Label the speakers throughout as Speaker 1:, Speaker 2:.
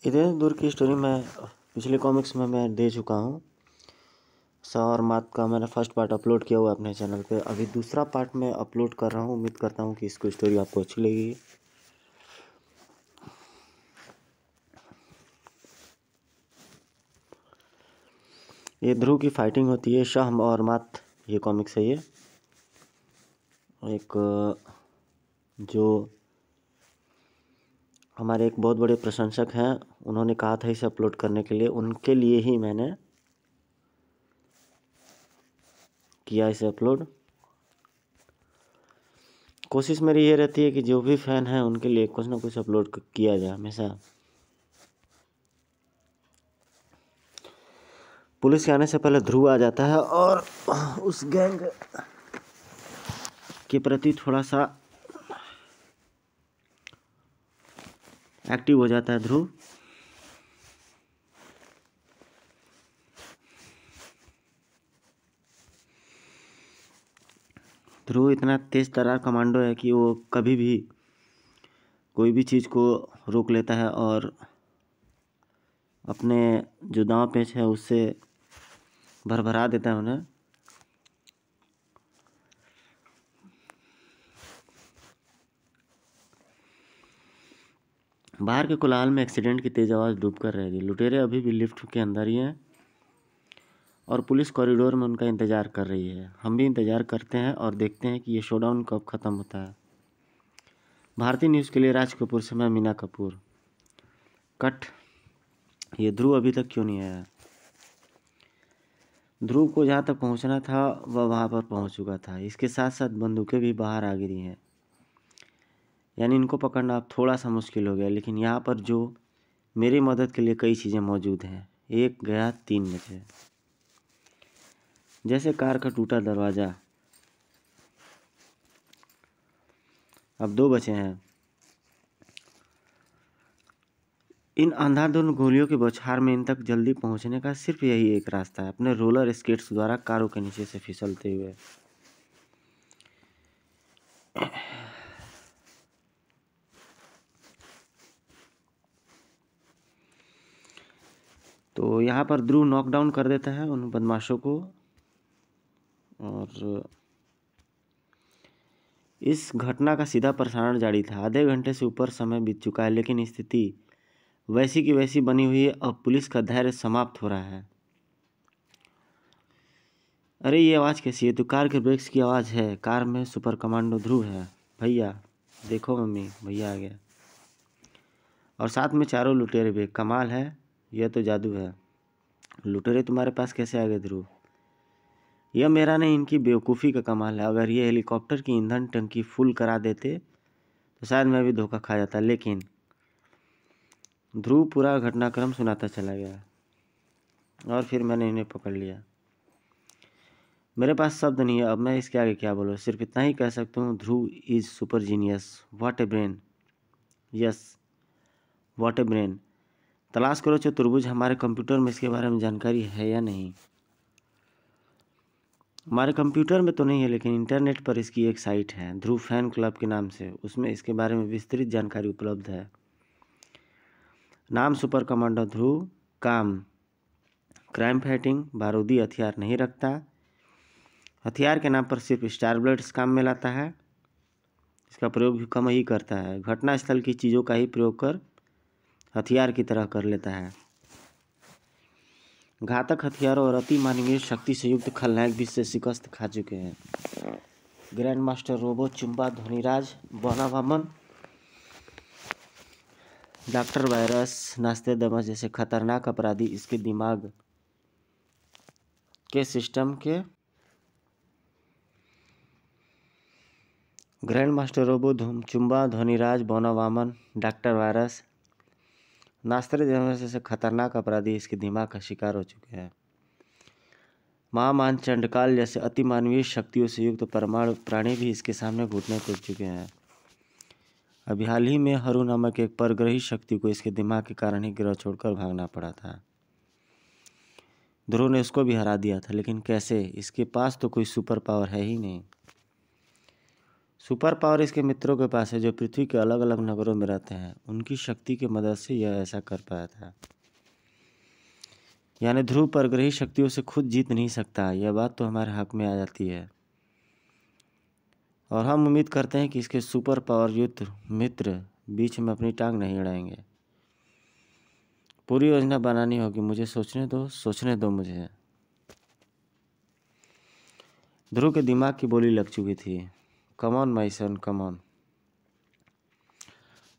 Speaker 1: इतने दूर की स्टोरी मैं पिछले कॉमिक्स में मैं दे चुका हूँ। सा और मात का मैंने फर्स्ट पार्ट अपलोड किया हुआ है अपने चैनल पे। अभी दूसरा पार्ट मैं अपलोड कर रहा हूँ। उम्मीद करता हूँ कि इसको स्टोरी आपको अच्छी लगेगी। ये ध्रुव की फाइटिंग होती है शाह और मात, ये कॉमिक्स है। ये एक जो हमारे एक बहुत बड़े प्रशंसक हैं, उन्होंने कहा था इसे अपलोड करने के लिए, उनके लिए ही मैंने किया इसे अपलोड। कोशिश मेरी ये रहती है कि जो भी फैन हैं उनके लिए कुछ ना कुछ अपलोड किया जाए हमेशा। पुलिस के आने से पहले ध्रुव आ जाता है और उस गैंग के प्रति थोड़ा सा एक्टिव हो जाता है ध्रुव। ध्रुव इतना तेज तर्रार कमांडो है कि वो कभी भी कोई भी चीज़ को रोक लेता है और अपने जो दांव पेच है उससे भरभरा देता है उन्हें। बाहर के कोलाहल में एक्सीडेंट की तेज आवाज़ डूब कर रहेगी। लुटेरे अभी भी लिफ्ट के अंदर ही हैं और पुलिस कॉरिडोर में उनका इंतज़ार कर रही है। हम भी इंतज़ार करते हैं और देखते हैं कि ये शोडाउन कब ख़त्म होता है। भारतीय न्यूज़ के लिए राज कपूर से मैं मीना कपूर। कट। ये ध्रुव अभी तक क्यों नहीं आया? ध्रुव को जहाँ तक पहुँचना था वह वहाँ पर पहुँच चुका था। इसके साथ साथ बंदूकें भी बाहर आ गिरी हैं, यानी इनको पकड़ना अब थोड़ा सा मुश्किल हो गया। लेकिन यहाँ पर जो मेरी मदद के लिए कई चीज़ें मौजूद हैं। एक गया 3 बचे। जैसे कार का टूटा दरवाज़ा, अब 2 बचे हैं। इन अंधाधुंध गोलियों की बौछार में इन तक जल्दी पहुंचने का सिर्फ यही एक रास्ता है, अपने रोलर स्केट्स द्वारा कारों के नीचे से फिसलते हुए। तो यहाँ पर ध्रुव नॉकडाउन कर देता है उन बदमाशों को और इस घटना का सीधा प्रसारण जारी था। आधे घंटे से ऊपर समय बीत चुका है लेकिन स्थिति वैसी की वैसी बनी हुई है। अब पुलिस का धैर्य समाप्त हो रहा है। अरे ये आवाज़ कैसी है? तो कार के ब्रेक्स की आवाज़ है। कार में सुपर कमांडो ध्रुव है। भैया देखो मम्मी, भैया आ गया और साथ में चारों लुटेरे भी। कमाल है, यह तो जादू है। लुटेरे तुम्हारे पास कैसे आ गए ध्रुव? यह मेरा नहीं, इनकी बेवकूफ़ी का कमाल है। अगर ये हेलीकॉप्टर की ईंधन टंकी फुल करा देते तो शायद मैं भी धोखा खा जाता। लेकिन ध्रुव पूरा घटनाक्रम सुनाता चला गया और फिर मैंने इन्हें पकड़ लिया। मेरे पास शब्द नहीं है अब मैं इसके आगे क्या बोलूँ। सिर्फ इतना ही कह सकता हूँ, Dhruv is super genius. What a brain. Yes, what a brain. तलाश करो चतुर्भुज। हमारे कंप्यूटर में इसके बारे में जानकारी है या नहीं? हमारे कंप्यूटर में तो नहीं है लेकिन इंटरनेट पर इसकी एक साइट है, ध्रुव फैन क्लब के नाम से। उसमें इसके बारे में विस्तृत जानकारी उपलब्ध है। नाम सुपर कमांडर ध्रुव। काम क्राइम फाइटिंग। बारूदी हथियार नहीं रखता। हथियार के नाम पर सिर्फ स्टार ब्लेड्स काम में लाता है। इसका प्रयोग भी कम ही करता है। घटनास्थल की चीज़ों का ही प्रयोग कर हथियार की तरह कर लेता है। घातक हथियारों और अति मानवीय शक्ति से युक्त खलनायक भी से शिकस्त खा चुके हैं। ग्रैंड मास्टर रोबो चुम्बा ध्वनिराज बोनावामन, डॉक्टर वायरस, नास्ते दमा जैसे खतरनाक अपराधी इसके दिमाग के सिस्टम के। ग्रैंड मास्टर रोबो चुम्बा ध्वनिराज बोनावामन, डॉक्टर वायरस, नास्ते दमा जैसे खतरनाक अपराधी इसके दिमाग का शिकार हो चुके हैं। महामान चंडकाल जैसे अति मानवीय शक्तियों से युक्त परमाणु प्राणी भी इसके सामने घुटने टेक चुके हैं। अभी हाल ही में हरू नामक एक परग्रही शक्ति को इसके दिमाग के कारण ही ग्रह छोड़कर भागना पड़ा था। ध्रुव ने उसको भी हरा दिया था, लेकिन कैसे? इसके पास तो कोई सुपर पावर है ही नहीं। सुपर पावर इसके मित्रों के पास है जो पृथ्वी के अलग अलग नगरों में रहते हैं। उनकी शक्ति की मदद से यह ऐसा कर पाया था। यानी ध्रुव परग्रही शक्तियों से खुद जीत नहीं सकता। यह बात तो हमारे हक में आ जाती है और हम उम्मीद करते हैं कि इसके सुपर पावर युक्त मित्र बीच में अपनी टांग नहीं अड़ाएंगे। पूरी योजना बनानी होगी। मुझे सोचने दो मुझे। ध्रुव के दिमाग की बोली लग चुकी थी। Come on my son, come on.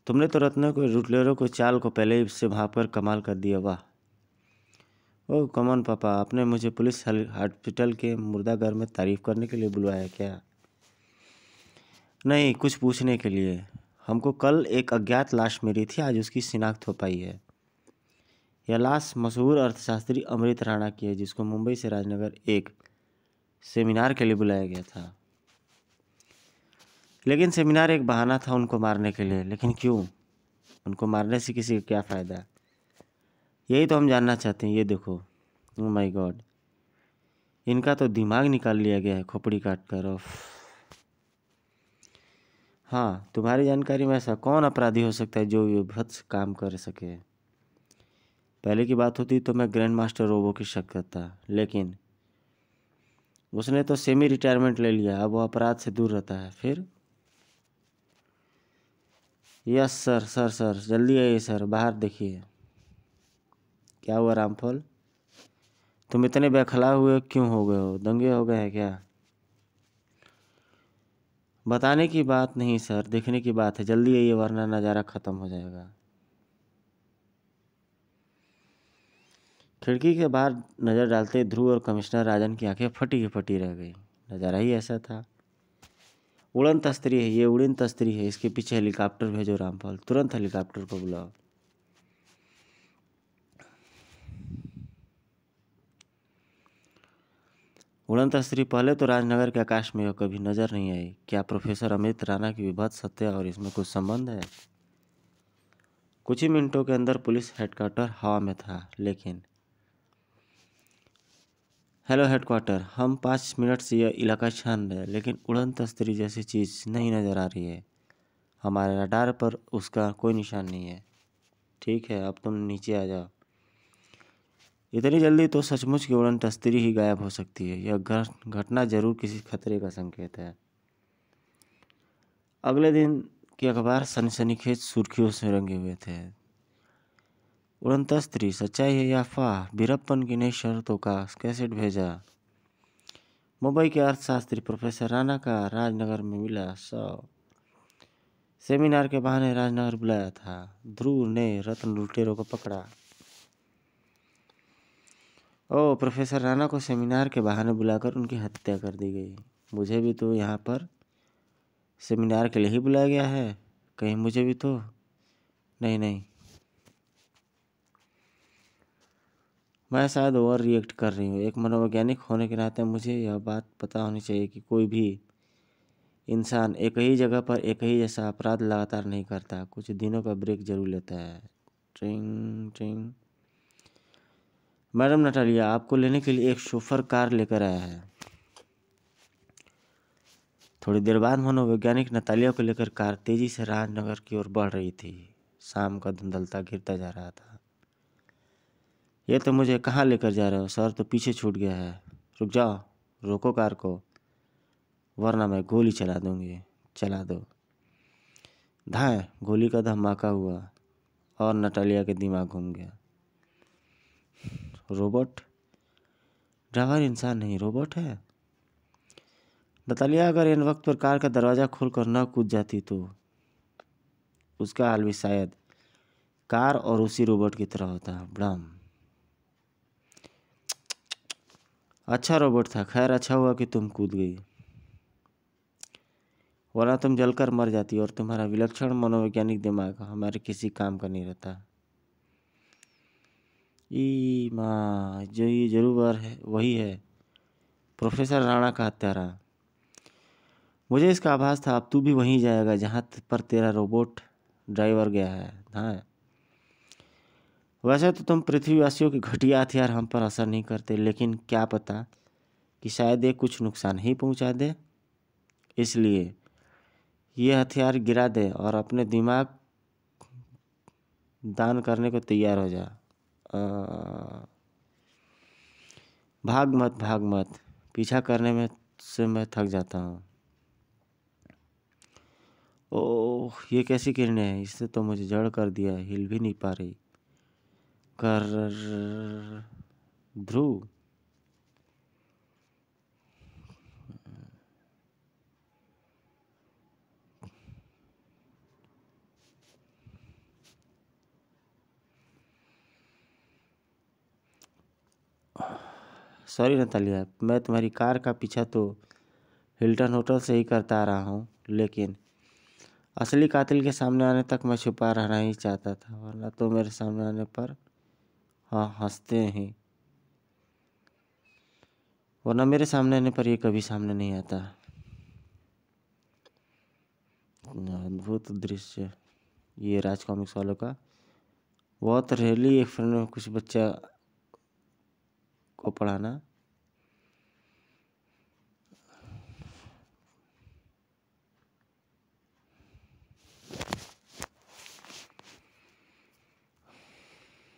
Speaker 1: तुमने तो रत्नों को लुटेरों को चाल को पहले ही से भाप कर कमाल कर दिया। वाह। ओह कम ऑन पापा, आपने मुझे पुलिस हॉस्पिटल के मुर्दाघर में तारीफ करने के लिए बुलवाया क्या? नहीं, कुछ पूछने के लिए। हमको कल एक अज्ञात लाश मिली थी, आज उसकी शिनाख्त हो पाई है। यह लाश मशहूर अर्थशास्त्री अमृत राणा की है, जिसको मुंबई से राजनगर एक सेमिनार के लिए बुलाया गया था। लेकिन सेमिनार एक बहाना था उनको मारने के लिए। लेकिन क्यों? उनको मारने से किसी का क्या फ़ायदा? यही तो हम जानना चाहते हैं। ये देखो, ओह माय गॉड, इनका तो दिमाग निकाल लिया गया है खोपड़ी काट कर। ऑफ। हाँ, तुम्हारी जानकारी में ऐसा कौन अपराधी हो सकता है जो विभत्स काम कर सके? पहले की बात होती तो मैं ग्रैंड मास्टर रोबो की शक करता, लेकिन उसने तो सेमी रिटायरमेंट ले लिया। अब वो अपराध से दूर रहता है। फिर यस सर, सर जल्दी आइए सर, बाहर देखिए। क्या हुआ रामफल? तुम इतने बेखला हुए क्यों हो गए हो? दंगे हो गए हैं क्या? बताने की बात नहीं सर, देखने की बात है। जल्दी आइए वरना नज़ारा ख़त्म हो जाएगा। खिड़की के बाहर नज़र डालते ध्रुव और कमिश्नर राजन की आंखें फटी की फटी रह गई। नज़ारा ही ऐसा था। उड़न तस्त्री है, ये उड़न तस्त्री है। इसके पीछे हेलीकॉप्टर भेजो रामफल, तुरंत हेलीकॉप्टर को बुलाओ। उड़न तस्त्री पहले तो राजनगर के आकाश में कभी नजर नहीं आई। क्या प्रोफेसर अमृत राणा की विभत्स हत्या और इसमें कुछ संबंध है? कुछ ही मिनटों के अंदर पुलिस हेडक्वार्टर हवा में था। लेकिन हेलो हेडक्वार्टर, हम 5 मिनट से यह इलाका छान रहे, लेकिन उड़न तस्त्री जैसी चीज़ नहीं नज़र आ रही है। हमारे रडार पर उसका कोई निशान नहीं है। ठीक है, अब तुम नीचे आ जाओ। इतनी जल्दी तो सचमुच की उड़न तस्त्री ही गायब हो सकती है। यह घटना जरूर किसी खतरे का संकेत है। अगले दिन के अखबार सनसनीखेज सुर्खियों से रंगे हुए थे। उड़न तस्त्री सच्चाई है या अफवाह? वीरप्पन की नई शर्तों का कैसेट भेजा। मुंबई के अर्थशास्त्री प्रोफेसर राणा का राजनगर में मिला शव। सेमिनार के बहाने राजनगर बुलाया था। ध्रुव ने रत्न लुटेरों को पकड़ा। ओह, प्रोफेसर राणा को सेमिनार के बहाने बुलाकर उनकी हत्या कर दी गई। मुझे भी तो यहाँ पर सेमिनार के लिए ही बुलाया गया है। कहीं मुझे भी तो नहीं। मैं शायद ओवर रिएक्ट कर रही हूँ। एक मनोवैज्ञानिक होने के नाते मुझे यह बात पता होनी चाहिए कि कोई भी इंसान एक ही जगह पर एक ही जैसा अपराध लगातार नहीं करता। कुछ दिनों का ब्रेक जरूर लेता है। ट्रिंग ट्रिंग। मैडम नटालिया आपको लेने के लिए एक शोफर कार लेकर आया है। थोड़ी देर बाद मनोवैज्ञानिक नतालिया को लेकर कार तेजी से राजनगर की ओर बढ़ रही थी। शाम का धुंधलता गिरता जा रहा था। ये तो मुझे कहाँ लेकर जा रहे हो सर? तो पीछे छूट गया है। रुक जाओ, रोको कार को, वरना मैं गोली चला दूंगी। चला दो। धाए, गोली का धमाका हुआ और नटालिया के दिमाग घूम गया। रोबोट? ड्राइवर इंसान नहीं, रोबोट है। नतालिया अगर इन वक्त पर कार का दरवाज़ा खोलकर न कूद जाती तो उसका हाल भी शायद कार और उसी रोबोट की तरह होता। ब्रह्म। अच्छा रोबोट था। खैर, अच्छा हुआ कि तुम कूद गई, वरना तुम जलकर मर जाती और तुम्हारा विलक्षण मनोवैज्ञानिक दिमाग हमारे किसी काम का नहीं रहता। ई माँ, जो ये जरूर है वही है, प्रोफेसर राणा का हत्यारा। मुझे इसका आभास था। अब तू भी वहीं जाएगा जहाँ पर तेरा रोबोट ड्राइवर गया है। हाँ, वैसे तो तुम पृथ्वीवासियों के घटिया हथियार हम पर असर नहीं करते, लेकिन क्या पता कि शायद ये कुछ नुकसान ही पहुंचा दे। इसलिए ये हथियार गिरा दे और अपने दिमाग दान करने को तैयार हो जा। भाग मत, पीछा करने में से मैं थक जाता हूँ। ओह, ये कैसी किरणें हैं, इसने तो मुझे जड़ कर दिया, हिल भी नहीं पा रही। कर ध्रुव, सॉरी नतालिया, मैं तुम्हारी कार का पीछा तो हिल्टन होटल से ही करता आ रहा हूँ, लेकिन असली कातिल के सामने आने तक मैं छुपा रहना ही चाहता था, वरना तो मेरे सामने आने पर हाँ हंसते हैं, वरना मेरे सामने आने पर ये कभी सामने नहीं आता। अद्भुत दृश्य ये राज कॉमिक्स वालों का। बहुत रेयरली एक फ्रेंड में कुछ बच्चा को पढ़ाना।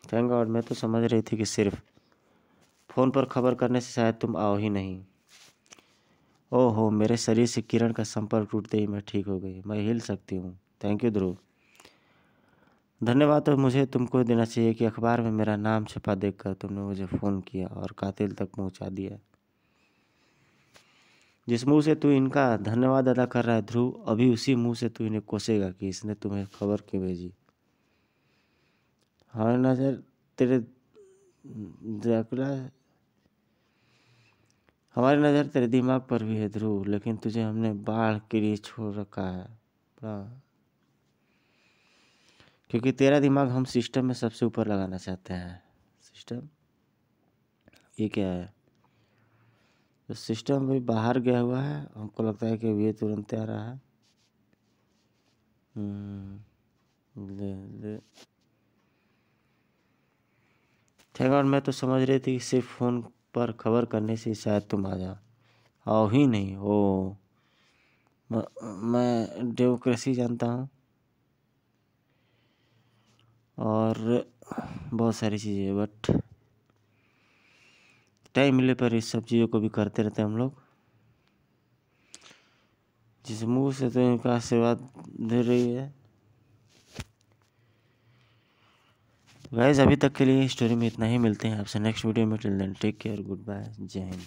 Speaker 1: थैंक गॉड, मैं तो समझ रही थी कि सिर्फ फ़ोन पर खबर करने से शायद तुम आओ ही नहीं। ओहो, मेरे शरीर से किरण का संपर्क टूटते ही मैं ठीक हो गई, मैं हिल सकती हूँ। थैंक यू ध्रुव, धन्यवाद। तो मुझे तुमको देना चाहिए कि अखबार में मेरा नाम छपा देखकर तुमने मुझे फ़ोन किया और कातिल तक पहुँचा दिया। जिस मुंह से तू इनका धन्यवाद अदा कर रहा है ध्रुव, अभी उसी मुंह से तू इन्हें कोसेगा कि इसने तुम्हें खबर क्यों भेजी। हमारी नज़र तेरे ड्रैकुला हमारी नज़र तेरे दिमाग पर भी है ध्रुव, लेकिन तुझे हमने बाढ़ के लिए छोड़ रखा है, क्योंकि तेरा दिमाग हम सिस्टम में सबसे ऊपर लगाना चाहते हैं। सिस्टम, ये क्या है? तो सिस्टम भी बाहर गया हुआ है, हमको लगता है कि ये तुरंत आ रहा है। ले ले थैंक गॉड, मैं तो समझ रही थी कि सिर्फ फ़ोन पर खबर करने से शायद तुम आ जाओ, आओ ही नहीं। ओ, मैं डेमोक्रेसी जानता हूँ और बहुत सारी चीज़ें, बट टाइम मिले पर इस सब चीज़ों को भी करते रहते हैं हम लोग। जिस मुंह से तो इनका आशीर्वाद दे रही है। गाइस, अभी तक के लिए स्टोरी में इतना ही, मिलते हैं आपसे नेक्स्ट वीडियो में। Till then take care, goodbye, जय हिंद।